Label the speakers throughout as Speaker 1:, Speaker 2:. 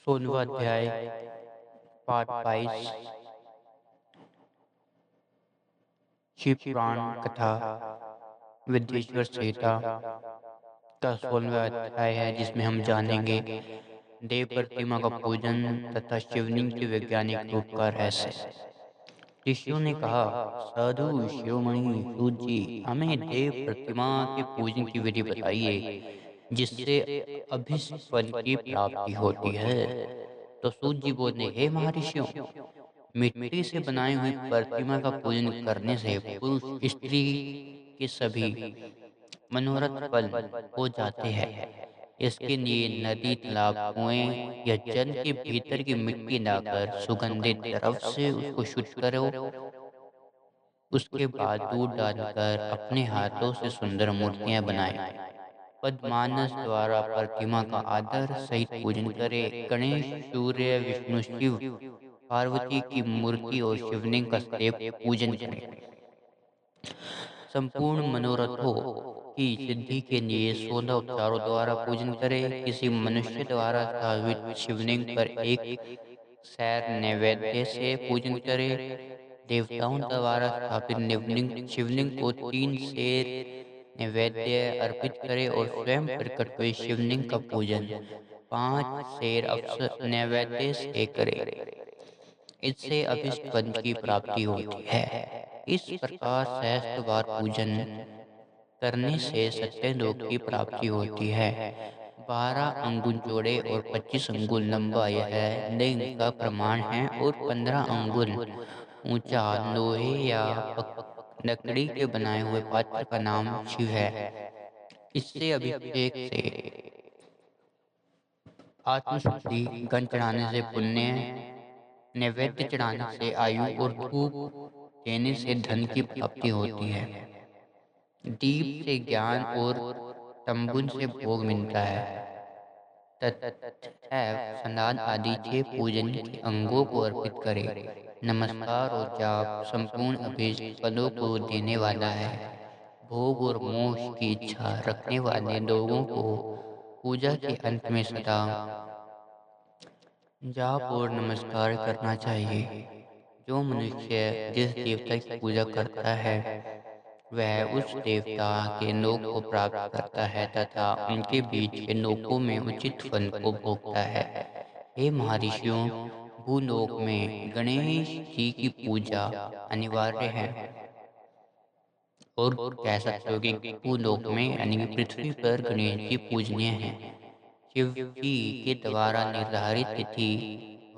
Speaker 1: 16वां अध्याय पाठ 22 शिव पुराण कथा विद्येश्वर संहिता का 16वां अध्याय है, जिसमें हम जानेंगे देव प्रतिमा का पूजन तथा शिवलिंग के वैज्ञानिक रूप का रहस्य। ऋषियों ने कहा, साधु शिरोमणि सूत जी, हमें देव प्रतिमा के पूजन की विधि बताइए जिससे अभिष्ट फल की प्राप्ति होती है। तो सूत जी बोले, हे महर्षियों, मिट्टी से बनाई हुई प्रतिमा का पूजन करने से पुरुष स्त्री के सभी मनोरथ फल हो जाते हैं। इसके लिए नदी, तालाब, कुएं या जल के भीतर की मिट्टी लाकर सुगंधित द्रव से उसको शुद्ध करो। उसके बाद दूध डालकर अपने हाथों से सुंदर मूर्तियां बनाएं। पद्मानस द्वारा प्रतिमा का आदर सहित पूजन करे। गणेश, सूर्य, विष्णु, शिव, पार्वती की मूर्ति और शिवलिंग का सदैव पूजन करें। संपूर्ण मनोरथों की सिद्धि के लिए 16 उपचारों द्वारा पूजन करें। किसी मनुष्य द्वारा स्थापित शिवलिंग पर एक सैर नैवेद्य से पूजन करें। देवताओं द्वारा स्थापित शिवलिंग को 3 सेर नैवेद्य अर्पित करें और स्वयं प्रकट हुए शिवलिंग का पूजन 5 सेर नैवेद्य से करें। इससे अभिष्ट फल की प्राप्ति होती है। इस प्रकार सहस्त्र बार पूजन करने से सत्य लोक की प्राप्ति होती है। 12 अंगुल चौड़े और 25 अंगुल लंबा यह लिंग का प्रमाण है और 15 अंगुल ऊंचा लोहे या लकड़ी के बनाए हुए पात्र का नाम शिव है। इससे अभिषेक से आत्मशुद्धि, गन चढ़ाने से पुण्य, नैवेद्य चढ़ाने से आयु और धूप देने से धन की प्राप्ति होती है। दीप से ज्ञान और तंबुन से भोग मिलता है। तथा स्नान आदि 6 पूजन के अंगों को अर्पित करें। नमस्कार और जाप संपूर्ण अभीष्ट फलों को देने वाला है। भोग और मोक्ष की इच्छा रखने वाले लोगों को पूजा के अंत में सदा जाप और नमस्कार करना चाहिए। जो मनुष्य जिस देवता की पूजा करता है वह उस देवता के लोक को प्राप्त करता है तथा उनके बीच के लोकों में उचित फल को भोगता है। हे महर्षियों, भूलोक में गणेश जी की पूजा अनिवार्य है। और कह सकते हो कि भूलोक में यानी कि पृथ्वी पर गणेश जी पूजनीय हैं। शिव जी के द्वारा निर्धारित तिथि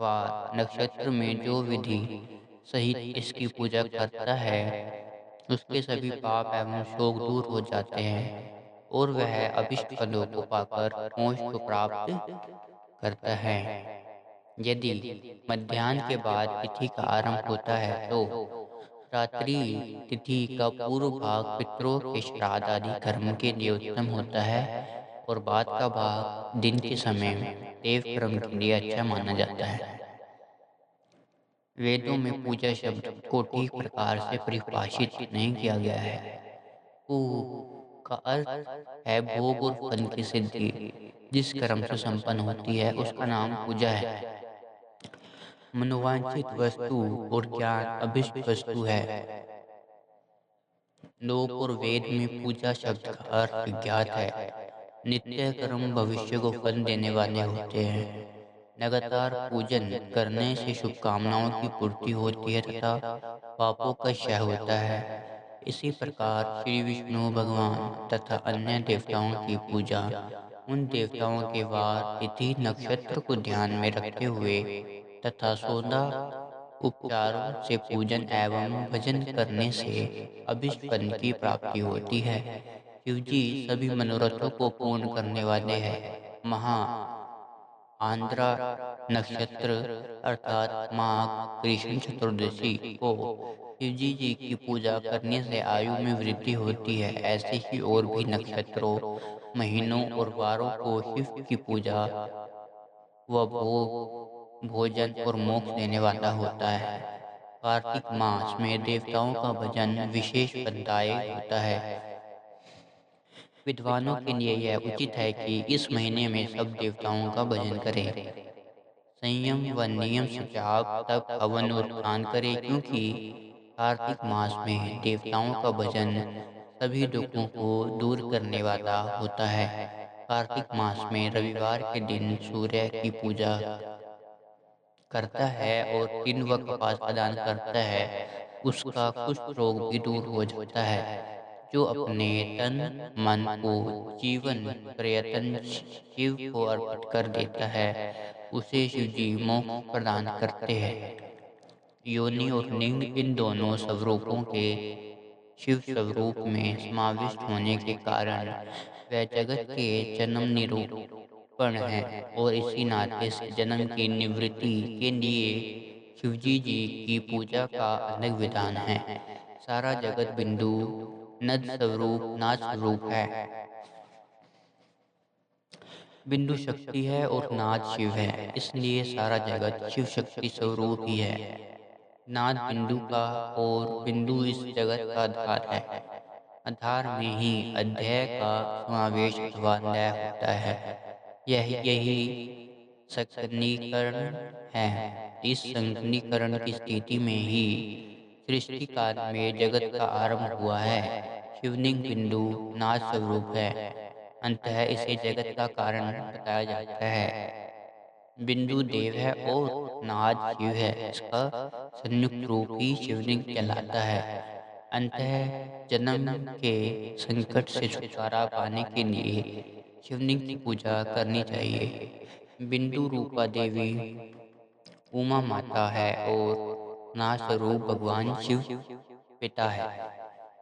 Speaker 1: व नक्षत्र में जो विधि सहित इसकी पूजा करता है उसके सभी पाप एवं शोक दूर हो जाते हैं और वह अभिष्ट फलों को पाकर मोक्ष को प्राप्त करता है। यदि मध्याह्न के बाद तिथि का आरंभ होता है तो रात्रि तिथि का पूर्व भाग पितरों के श्राद्ध आदि कर्म के लिए उत्तम होता है और बाद का भाग दिन के समय देव कर्म के लिए अच्छा माना जाता है। वेदों में पूजा शब्द को ठीक प्रकार से परिभाषित नहीं किया गया है। पू का अर्थ है भोग और फल की सिद्धि। जिस कर्म से संपन्न होती है उसका नाम पूजा है। मनोवांछित वस्तु और ज्ञान अभिष्ट वस्तु है। लोक और वेद में पूजा शब्द का अर्थ ज्ञात है। नित्य कर्म भविष्य को फल देने वाले होते हैं। लगातार पूजन करने से शुभकामनाओं की पूर्ति होती है तथा पापों का क्षय होता है। इसी प्रकार श्री विष्णु भगवान तथा अन्य देवताओं की पूजा उन देवताओं के वार, तिथि, नक्षत्र को ध्यान में रखते हुए तथा 16 उपचारों से पूजन एवं भजन करने से अभिष्ट फल की प्राप्ति होती है। शिव जी सभी मनोरथों को पूर्ण करने वाले हैं। महा आंद्रा नक्षत्र अर्थात माघ कृष्ण चतुर्दशी को शिवजी जी की पूजा करने से आयु में वृद्धि होती है। ऐसे ही और भी नक्षत्रों, महीनों और वारों को शिव की पूजा व भोग, भोजन और मोक्ष देने वाला होता है। कार्तिक मास में देवताओं का भजन विशेष फलदायक होता है। विद्वानों के लिए यह उचित है कि इस महीने में सब देवताओं का भजन करें। संयम व नियम से जाप तप हवन और ध्यान करे, क्योंकि कार्तिक मास में देवताओं का भजन सभी दुखों को दूर करने वाला होता है। कार्तिक मास में रविवार के दिन सूर्य की पूजा करता है और 3 वक्त कपास प्रदान करता है, उसका कुष्ठ रोग भी दूर हो जाता है। जो अपने तन मन को जीवन पर्यटन शिव को अर्पित कर देता है, उसे शिव जी मोक्ष प्रदान करते हैं। योनि और लिंग इन दोनों स्वरूपों के शिव स्वरूप में समाविष्ट होने के कारण वह जगत के जन्म निरूपण है, और इसी नाते से जन्म की निवृत्ति के लिए शिवजी की पूजा का अलग विधान है। सारा जगत बिंदु नद स्वरूप नाद स्वरूप है। बिंदु शक्ति है और नाद शिव है, इसलिए सारा जगत शिव शक्ति स्वरूप ही है। नाद बिंदु का और बिंदु इस जगत का आधार है। आधार में ही अध्यय का समावेश अथवा लय होता है। यही संकनीकरण है। इस संकनीकरण की स्थिति में ही सृष्टि काल में जगत का आरंभ हुआ है। शिवलिंग बिंदु नाद स्वरूप है, अंततः इसे जगत का कारण बताया जाता है। बिंदु देव है और नाद शिव है, इसका संयुक्त रूप ही शिवलिंग कहलाता है। अंततः जन्म के संकट से छुटकारा पाने के लिए शिवलिंग की पूजा करनी चाहिए। बिंदु रूपा देवी उमा माता है और नाद स्वरूप भगवान शिव पिता है।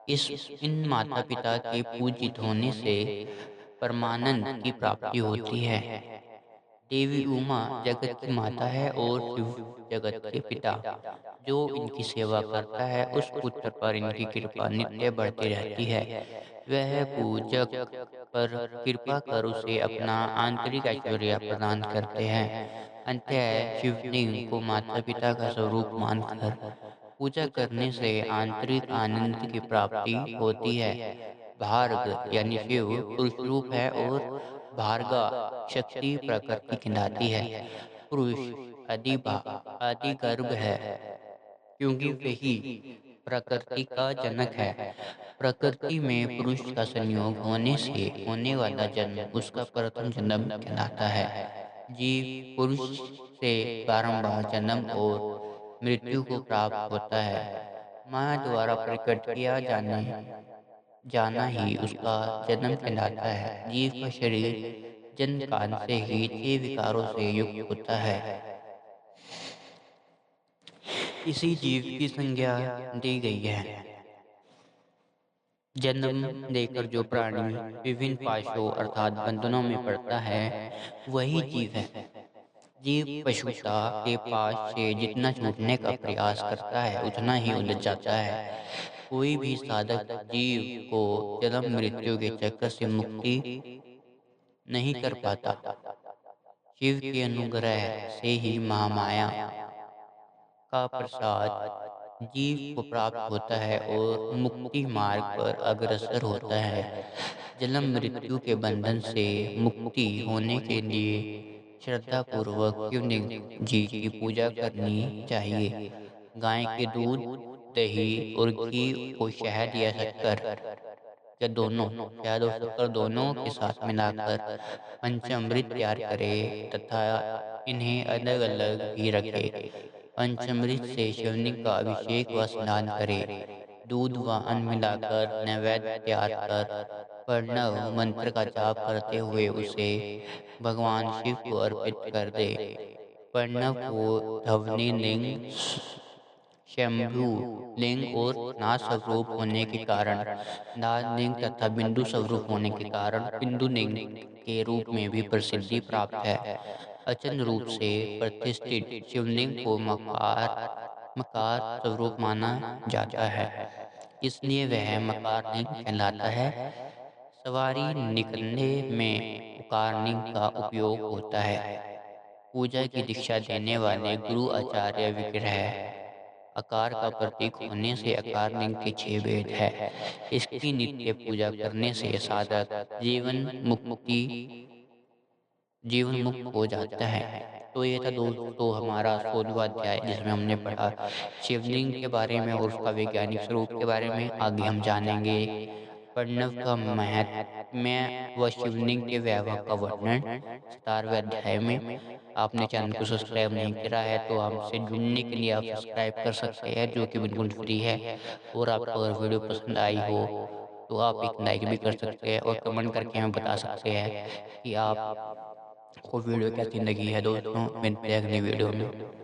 Speaker 1: इस इन माता पिता के पूजित होने से परमानंद की प्राप्ति होती है। देवी उमा जगत की माता है और शिव जगत के पिता। जो इनकी सेवा करता है उस पुत्र पर इनकी कृपा नित्य बढ़ती रहती है। वह पूजक पर कृपा कर उसे अपना आंतरिक ऐश्वर्य प्रदान करते हैं। अंततः शिवलिंग को माता पिता का स्वरूप मानकर पूजा करने से आंतरिक आनंद की प्राप्ति होती है। भार्ग यानी शिव पुरुष रूप है और भार्गा शक्ति प्रकृति कहलाती है। पुरुष आदि गर्भ है, क्योंकि वही प्रकृति का जनक है। प्रकृति में पुरुष का संयोग होने से होने वाला जन्म उसका प्रथम जन्म कहलाता है। जीव पुरुष से बारंबार जन्म और मृत्यु को प्राप्त होता है। माया द्वारा प्रकट किया जाना ही उसका जन्म कहलाता है। जीव का शरीर जन्म काल से ही 6 विकारों से युक्त होता है। इसी जीव की संज्ञा दी गई है। जन्म लेकर जो प्राणी विभिन्न पाशों अर्थात बंधनों में पड़ता है, वही जीव है। जीव पशुता के पास से जितना छूटने का प्रयास करता है, उतना ही उलझ जाता है। कोई भी साधक जीव को जन्म मृत्यु के चक्कर से मुक्ति नहीं कर पाता। शिव के अनुग्रह से ही महामाया का प्रसाद जीव को प्राप्त होता है और मुक्ति मार्ग पर अग्रसर होता है। जन्म मृत्यु के बंधन से मुक्ति होने के लिए श्रद्धा पूर्वक शिवलिंग जी की पूजा करनी चाहिए। गाय के दूध, दही और घी को शहद या शक्कर या दोनों, शहद और शक्कर दोनों के साथ मिलाकर पंचामृत तैयार करें तथा इन्हें अलग अलग भी रखें। पंचामृत से शिवलिंग का अभिषेक व स्नान करें। दूध व अन्न मिलाकर नैवेद्य तैयार कर प्रणव मंत्र का जाप करते हुए उसे भगवान शिव को अर्पित कर दे। प्रणव को ध्वनि लिंग, शंभु लिंग और नाद स्वरूप होने के कारण नाद लिंग तथा बिंदु स्वरूप होने के कारण बिंदु लिंग के रूप में भी प्रसिद्धि प्राप्त है। अचन रूप से प्रतिष्ठित शिवलिंग को मकार स्वरूप माना जाता है, इसलिए वह मकार लिंग कहलाता है। सवारी निकलने में उकार लिंग का उपयोग होता है। पूजा की दीक्षा देने वाले गुरु आचार्य विग्रह आकार का प्रतीक होने से आकार लिंग के 6 भेद है। इसकी नित्य पूजा करने से साधक जीवन मुक्त हो जाता है। तो ये था दोस्तों हमारा 16वाँ अध्याय, जिसमें हमने पढ़ा शिवलिंग के बारे में और उसका वैज्ञानिक स्वरूप के बारे में। आगे हम जानेंगे प्रणव का महत्म्य व शिवलिंग के वैभव का वर्णन 17वें अध्याय में। आपने चैनल को सब्सक्राइब नहीं करा है तो हमसे जुड़ने के लिए आप सब्सक्राइब कर सकते हैं, जो कि बिल्कुल फ्री है। और आपको अगर वीडियो पसंद आई हो तो आप एक लाइक भी कर सकते हैं और कमेंट करके हमें बता सकते हैं कि आप को वीडियो कैसी लगी है। दोस्तों मिलते हैं अगली वीडियो में।